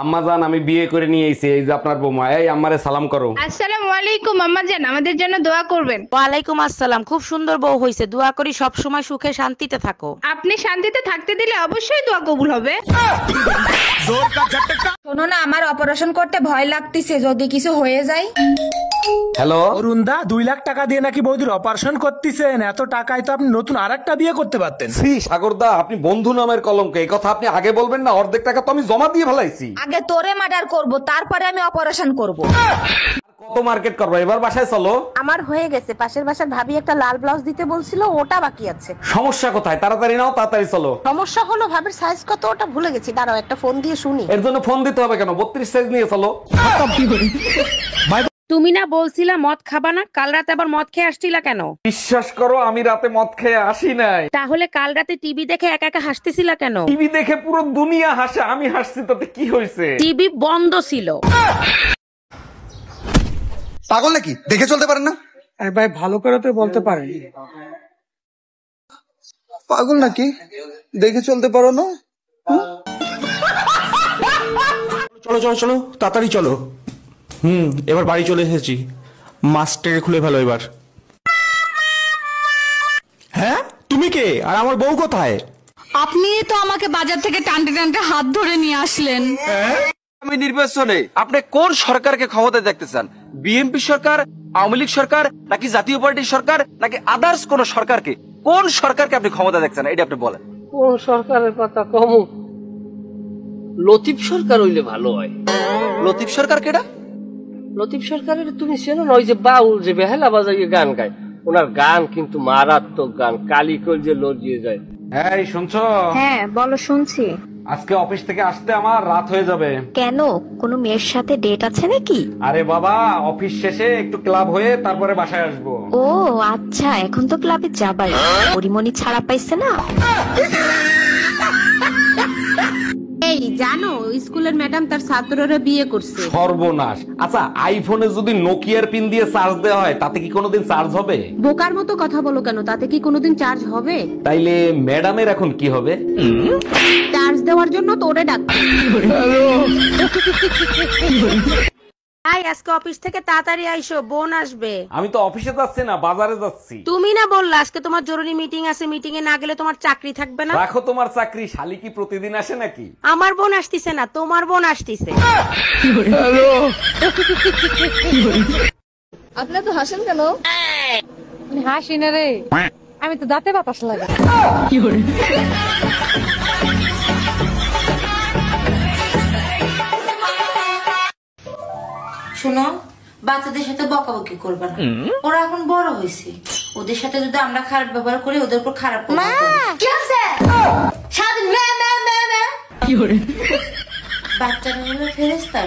আম্মাজান আমি বিয়ে করে নিয়ে এসেছি, এই যে আপনার বৌমা। এই আম্মারে সালাম করো। আসসালামু আলাইকুম আম্মাজান, আমাদের জন্য দোয়া করবেন। ওয়ালাইকুম আসসালাম। খুব সুন্দর বউ হইছে, দোয়া করি সব সময় সুখে শান্তিতে থাকো। আপনি শান্তিতে থাকতে দিলে অবশ্যই দোয়া কবুল হবে। শোনো না, আমার অপারেশন করতে ভয় লাগতেছে, যদি কিছু হয়ে যায়। হ্যালো, অরুণদা 2 লাখ টাকা দিয়ে নাকি বৌদির অপারেশন করতেছেন? এত টাকায় তো আপনি নতুন আরেকটা বিয়ে করতে পারতেন। শ্রী সাগরদা, আপনি বন্ধু নামের কলঙ্ক। এই কথা আপনি আগে বলবেন না? অর্ধেক টাকা তো আমি জমা দিয়ে ফেলাইছি। আগে তোরে মার্ডার করব, তারপরে আমি অপারেশন করব। কত মার্কেট করবো, এবার বাসায় চলো। আমার হয়ে গেছে, পাশের বাসার ভাবি একটা লাল ব্লাউজ দিতে বলছিল, ওটা বাকি আছে। সমস্যা কোথায়? তাড়াতাড়ি নাও, তাড়াতাড়ি চলো। সমস্যা হলো ভাবির সাইজ কত ওটা ভুলে গেছি, দাঁড়াও একটা ফোন দিয়ে শুনি। এর জন্য ফোন দিতে হবে কেন? 32 সাইজ নিয়ে চলো। তুমি না বলছিলা মদ খাবা না, কাল রাতে আবার মদ খেয়ে আসছিলা কেন? বিশ্বাস করো, আমি রাতে মদ খেয়ে আসি নাই। তাহলে কাল রাতে টিভি দেখে একা একা হাসতেছিলা কেন? টিভি দেখে পুরো দুনিয়া হাসে, আমি হাসছি তাতে কি হয়েছে? টিভি বন্ধ ছিল। পাগল নাকি? দেখে চলতে পারেন না? আরে ভাই, ভালো করে তো বলতে পারেন। পাগল নাকি? দেখে চলতে পারো না? চলো চলো চলো, তাড়াতাড়ি চলো। এবার বাড়ি চলে এসেছি, মাস্টার খুলে ফেলো এবার। হ্যাঁ, তুমি কে আর আমার বউ কোথায়? আপনি তো আমাকে বাজার থেকে টানতে টানতে হাত ধরে নিয়ে আসলেন। আমি নির্বাচনে আপনি কোন সরকারকে ক্ষমতায় দেখতে চান? বিএনপি সরকার, আওয়ামী লীগ সরকার, নাকি জাতীয় পার্টির সরকার, নাকি আদার্স কোন সরকারকে? কোন সরকারকে আপনি ক্ষমতা দেখছেন, এটা আপনি বলেন। কোন সরকারের কথা কম? লতিফ সরকার হইলে ভালো হয়। লতিফ সরকার কেডা? লতিফ সরকারের তুমি চেনো না? ওই যে বাউল যে বেহালা বাজাইয়ে গান গায়, ওনার গান কিন্তু মারাত্মক গান, কালিকল যে লজিয়ে যায়। এই শুনছো? হ্যাঁ বলো, শুনছি। আজকে অফিস থেকে আসতে আমার রাত হয়ে যাবে। কেন, কোনো মেয়ের সাথে ডেট আছে নাকি? আরে বাবা, অফিস শেষে একটু ক্লাব হয়ে তারপরে বাসায় আসবো। ও আচ্ছা, এখন তো ক্লাবে যাবাই, পরিমণি ছাড়া পাইছে না। এই জানো, স্কুলের ম্যাডাম তার ছাত্ররা বিয়ে করছে। সর্বনাশ। আচ্ছা, আইফোনে যদি নোকিয়ার পিন দিয়ে চার্জ দেওয়া হয়, তাতে কি কোনোদিন চার্জ হবে? বোকার মতো কথা বলো কেন, তাতে কি কোনোদিন চার্জ হবে? তাইলে ম্যাডামের এখন কি হবে? চার্জ দেওয়ার জন্য তো ওরে ডাক। আজকে অফিস থেকে তাড়াতাড়ি আইসো, বোন আসবে। আমি তো অফিসে যাচ্ছি না, বাজারে যাচ্ছি। তুমি না বললা আজকে তোমার জরুরি মিটিং আছে, মিটিং এ না গেলে তোমার চাকরি থাকবে না। রাখো তোমার চাকরি, শালি কি প্রতিদিন আসে নাকি? আমার বোন আসতিছে না, তোমার বোন আসতিছে। আপনি তো হাসেন কেন? হাসি না রে, আমি তো দাঁতে বাতাস লাগে। শোনো, বাচ্চাদের সাথে বকাবকি করবে না, ওরা এখন বড় হয়েছে। ওদের সাথে যদি আমরা খারাপ ব্যবহার করি, ওদের উপর খারাপ প্রভাব পড়বে। সারাদিন ম্যা ম্যা ম্যা ম্যা। বাচ্চারা হলো ফেরেশতা।